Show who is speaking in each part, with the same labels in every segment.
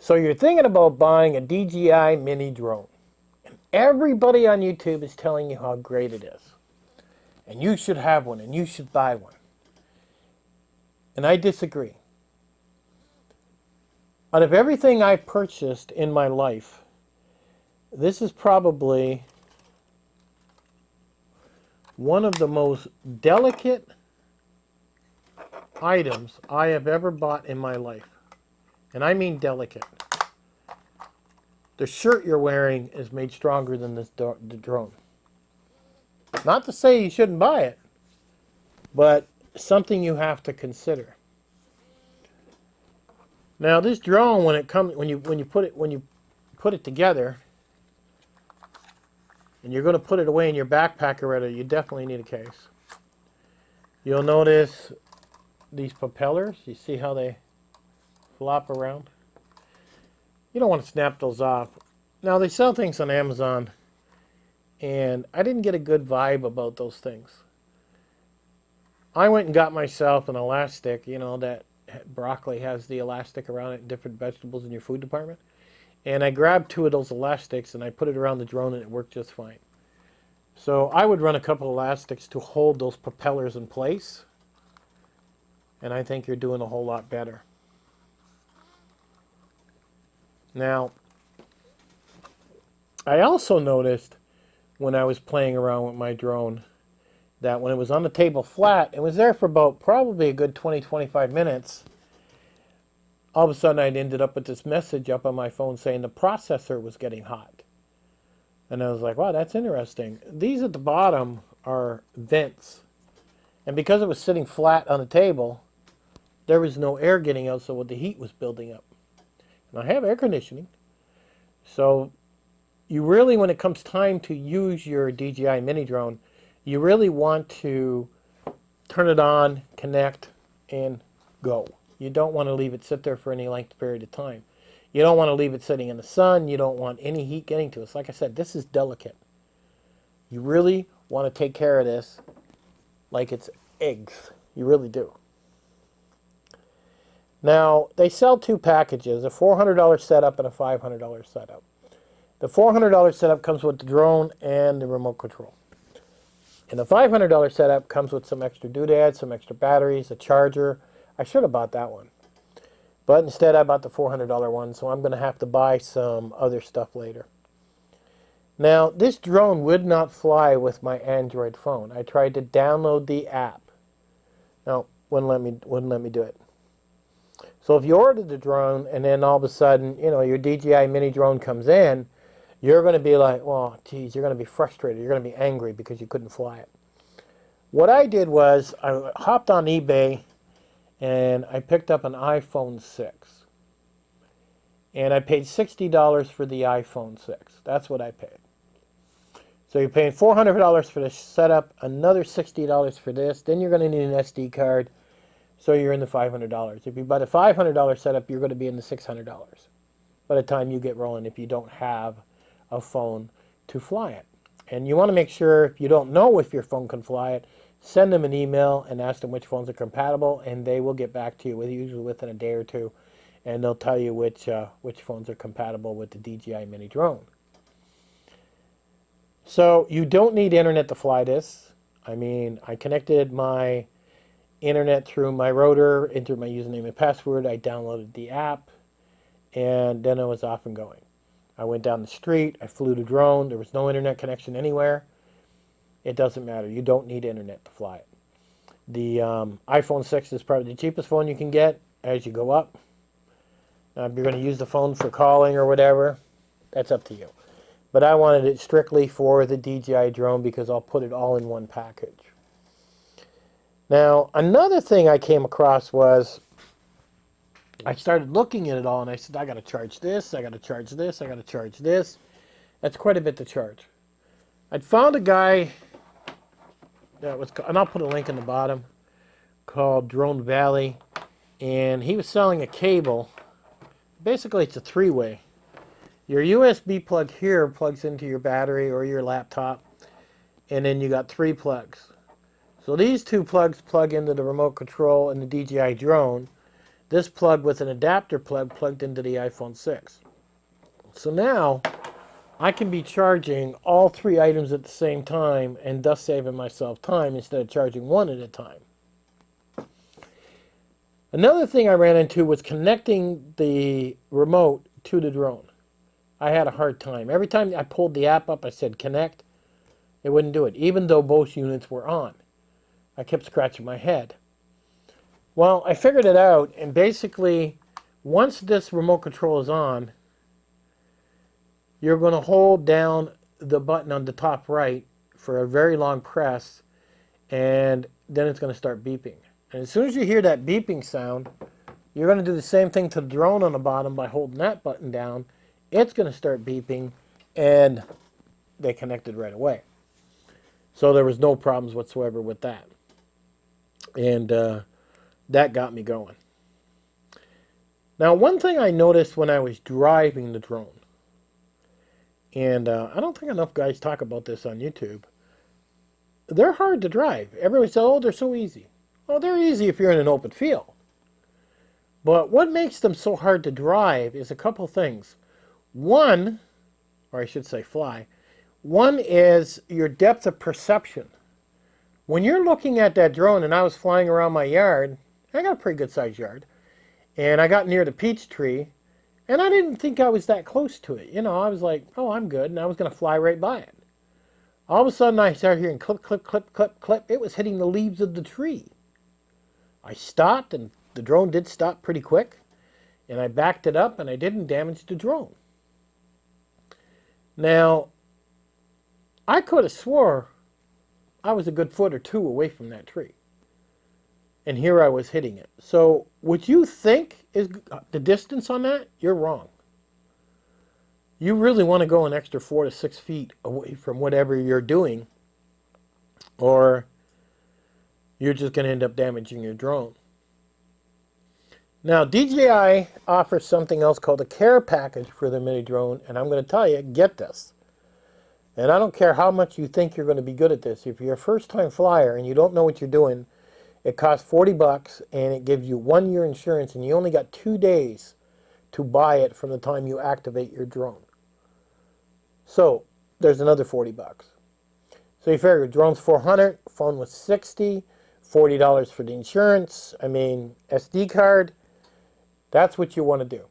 Speaker 1: So you're thinking about buying a DJI Mini Drone. And everybody on YouTube is telling you how great it is. And you should have one, and you should buy one. And I disagree. Out of everything I purchased in my life, this is probably one of the most delicate items I have ever bought in my life. And I mean delicate. The shirt you're wearing is made stronger than the drone. Not to say you shouldn't buy it, but something you have to consider. Now this drone, when you put it together, and you're going to put it away in your backpack already, you definitely need a case. You'll notice these propellers. You see how they flop around? You don't want to snap those off. Now they sell things on Amazon, and I didn't get a good vibe about those things. I went and got myself an elastic, you know, that broccoli has the elastic around it in different vegetables in your food department. And I grabbed 2 of those elastics and I put it around the drone and it worked just fine. So I would run a couple of elastics to hold those propellers in place. And I think you're doing a whole lot better. Now, I also noticed when I was playing around with my drone that when it was on the table flat, it was there for about probably a good 20-25 minutes. All of a sudden I'd ended up with this message up on my phone saying the processor was getting hot. And I was like, wow, that's interesting. These at the bottom are vents. And because it was sitting flat on the table, there was no air getting out, so the heat was building up. And I have air conditioning. So you really, when it comes time to use your DJI Mini Drone, you really want to turn it on, connect, and go. You don't want to leave it sit there for any length period of time. You don't want to leave it sitting in the sun. You don't want any heat getting to us. Like I said, this is delicate. You really want to take care of this like it's eggs. You really do. Now, they sell 2 packages, a $400 setup and a $500 setup. The $400 setup comes with the drone and the remote control. And the $500 setup comes with some extra doodads, some extra batteries, a charger. I should have bought that one. But instead I bought the $400 one, so I'm going to have to buy some other stuff later. Now, this drone would not fly with my Android phone. I tried to download the app. No, wouldn't let me do it. So if you ordered the drone and then all of a sudden, you know, your DJI Mini Drone comes in, you're going to be like, well, geez, you're going to be frustrated. You're going to be angry because you couldn't fly it. What I did was I hopped on eBay and I picked up an iPhone 6. And I paid $60 for the iPhone 6. That's what I paid. So you're paying $400 for the setup, another $60 for this. Then you're going to need an SD card. So you're in the $500. If you buy the $500 setup, you're going to be in the $600 by the time you get rolling if you don't have a phone to fly it. And you want to make sure, if you don't know if your phone can fly it, send them an email and ask them which phones are compatible, and they will get back to you, usually within a day or two, and they'll tell you which phones are compatible with the DJI Mini Drone. So you don't need internet to fly this. I mean, I connected my internet through my router, entered my username and password, I downloaded the app, and then I was off and going. I went down the street, I flew the drone, there was no internet connection anywhere. It doesn't matter, you don't need internet to fly it. The iPhone 6 is probably the cheapest phone you can get as you go up. Now, if you're going to use the phone for calling or whatever, that's up to you. But I wanted it strictly for the DJI drone because I'll put it all in one package. Now, another thing I came across was I started looking at it all and I said, I got to charge this, I got to charge this, I got to charge this. That's quite a bit to charge. I'd found a guy that was, and I'll put a link in the bottom, called Drone Valley, and he was selling a cable. Basically, it's a 3-way. Your USB plug here plugs into your battery or your laptop, and then you got 3 plugs. So these 2 plugs plug into the remote control and the DJI drone. this plug with an adapter plug plugged into the iPhone 6. So now I can be charging all 3 items at the same time and thus saving myself time instead of charging one at a time. Another thing I ran into was connecting the remote to the drone. I had a hard time. Every time I pulled the app up, I said connect. It wouldn't do it, even though both units were on. I kept scratching my head. Well, I figured it out, and basically, once this remote control is on, you're going to hold down the button on the top right for a very long press, and then it's going to start beeping. And as soon as you hear that beeping sound, you're going to do the same thing to the drone on the bottom by holding that button down. It's going to start beeping, and they connected right away. So there was no problems whatsoever with that. And that got me going. Now, one thing I noticed when I was driving the drone, and I don't think enough guys talk about this on YouTube, they're hard to drive. Everybody says, oh, they're so easy. Well, they're easy if you're in an open field. But what makes them so hard to drive is a couple things. One, or I should say fly, one is your depth of perception. When you're looking at that drone, and I was flying around my yard, I got a pretty good sized yard, and I got near the peach tree, and I didn't think I was that close to it. You know, I was like, oh, I'm good, and I was going to fly right by it. All of a sudden, I started hearing clip, clip, clip, clip, clip. It was hitting the leaves of the tree. I stopped, and the drone did stop pretty quick, and I backed it up, and I didn't damage the drone. Now, I could have swore I was a good foot or 2 away from that tree. And here I was hitting it. So what you think is the distance on that, you're wrong. You really want to go an extra 4 to 6 feet away from whatever you're doing, or you're just going to end up damaging your drone. Now, DJI offers something else called a care package for the mini drone, and I'm going to tell you, get this. And I don't care how much you think you're going to be good at this. If you're a first-time flyer and you don't know what you're doing, it costs $40 and it gives you 1 year insurance, and you only got 2 days to buy it from the time you activate your drone. So there's another $40. So you figure drone's $400, phone was $60, $40 for the insurance. I mean, SD card. That's what you want to do.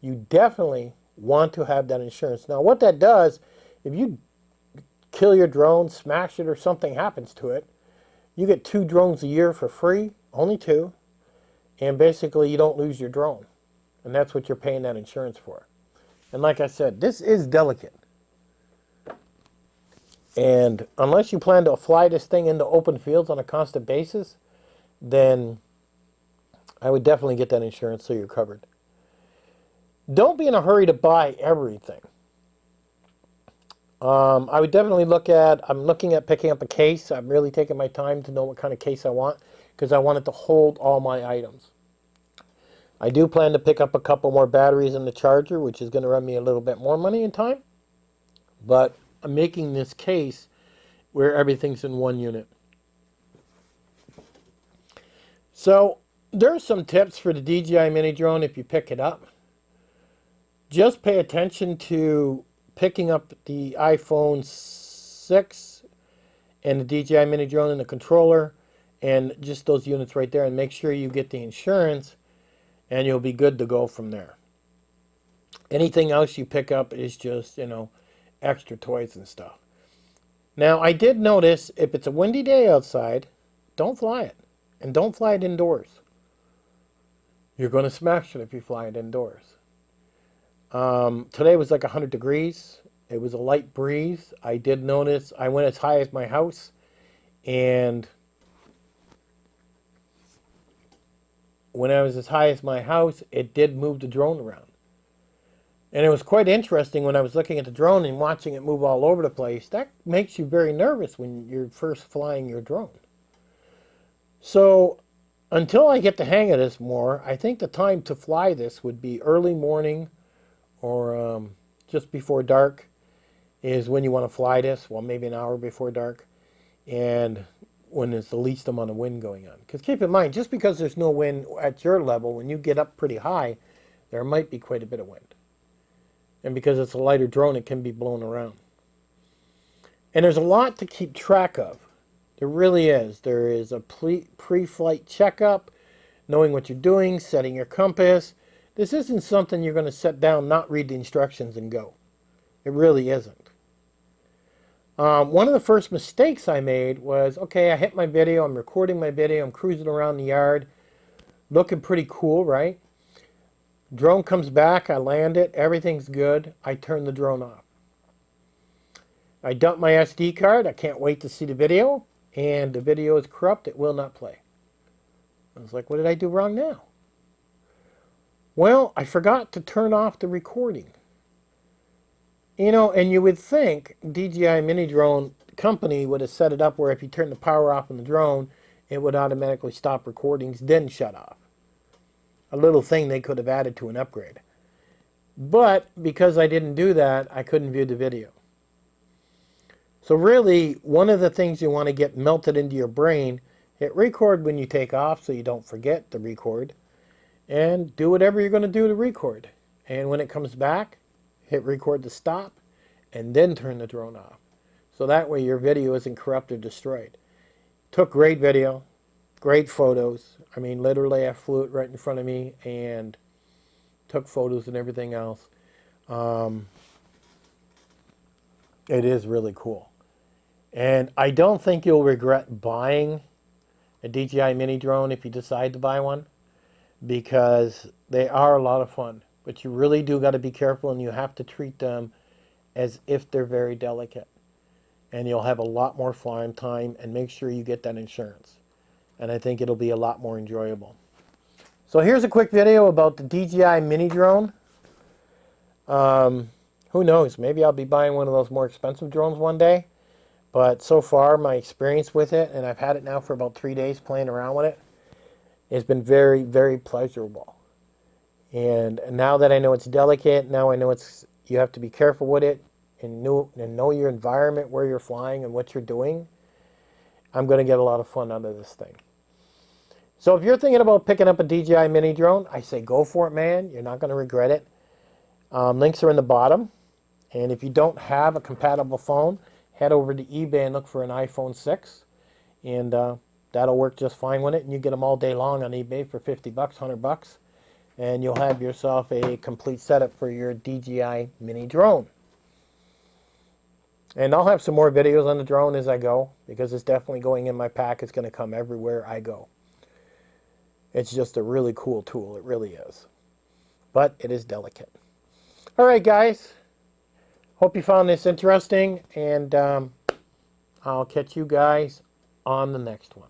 Speaker 1: You definitely want to have that insurance. Now, what that does, if you kill your drone, smash it, or something happens to it, you get 2 drones a year for free, only 2, and basically you don't lose your drone. And that's what you're paying that insurance for. And like I said, this is delicate. And unless you plan to fly this thing into open fields on a constant basis, then I would definitely get that insurance so you're covered. Don't be in a hurry to buy everything. I would definitely I'm looking at picking up a case. I'm really taking my time to know what kind of case I want, because I want it to hold all my items. I do plan to pick up a couple more batteries in the charger, which is going to run me a little bit more money and time. But I'm making this case where everything's in one unit. So there are some tips for the DJI Mini Drone if you pick it up. Just pay attention to picking up the iPhone 6 and the DJI Mini Drone and the controller, and just those units right there, and make sure you get the insurance, and you'll be good to go from there. Anything else you pick up is just, extra toys and stuff. Now, I did notice if it's a windy day outside, don't fly it. And don't fly it indoors. You're going to smash it if you fly it indoors. Today was like 100 degrees. It was a light breeze. I did notice I went as high as my house, and when I was as high as my house, it did move the drone around. And it was quite interesting when I was looking at the drone and watching it move all over the place. That makes you very nervous when you're first flying your drone. So until I get the hang of this more, I think the time to fly this would be early morning or just before dark is when you want to fly this. Well, maybe an hour before dark. And when there's the least amount of wind going on. Because keep in mind, just because there's no wind at your level, when you get up pretty high, there might be quite a bit of wind. And because it's a lighter drone, it can be blown around. And there's a lot to keep track of. There really is. There is a pre-flight checkup, knowing what you're doing, setting your compass. This isn't something you're going to set down, not read the instructions, and go. It really isn't. One of the first mistakes I made was, okay, I hit my video, I'm recording my video, I'm cruising around the yard, looking pretty cool, right? Drone comes back, I land it, everything's good, I turn the drone off. I dump my SD card, I can't wait to see the video, and the video is corrupt, it will not play. I was like, what did I do wrong now? Well, I forgot to turn off the recording. You know, and you would think DJI Mini Drone company would have set it up where if you turn the power off on the drone, it would automatically stop recordings, then shut off. A little thing they could have added to an upgrade. But because I didn't do that, I couldn't view the video. So really, one of the things you want to get melted into your brain, hit record when you take off so you don't forget to record, and do whatever you're going to do to record. And when it comes back, hit record to stop, and then turn the drone off. So that way your video isn't corrupted or destroyed. Took great video, great photos. I mean, literally I flew it right in front of me and took photos and everything else. It is really cool. And I don't think you'll regret buying a DJI Mini Drone if you decide to buy one, because they are a lot of fun. But you really do got to be careful, and you have to treat them as if they're very delicate. And you'll have a lot more flying time, and make sure you get that insurance. And I think it'll be a lot more enjoyable. So here's a quick video about the DJI Mini Drone. Who knows? Maybe I'll be buying one of those more expensive drones one day. But so far, my experience with it, and I've had it now for about 3 days playing around with it, has been very, very pleasurable. And now that I know it's delicate, now I know you have to be careful with it and know your environment, where you're flying and what you're doing, I'm going to get a lot of fun out of this thing. So if you're thinking about picking up a DJI Mini Drone, I say go for it, man. You're not going to regret it. Links are in the bottom. And if you don't have a compatible phone, head over to eBay and look for an iPhone 6. And that'll work just fine with it. And you get them all day long on eBay for 50 bucks, 100 bucks. And you'll have yourself a complete setup for your DJI Mini Drone. And I'll have some more videos on the drone as I go, because it's definitely going in my pack. It's going to come everywhere I go. It's just a really cool tool. It really is. But it is delicate. All right, guys. Hope you found this interesting. And I'll catch you guys on the next one.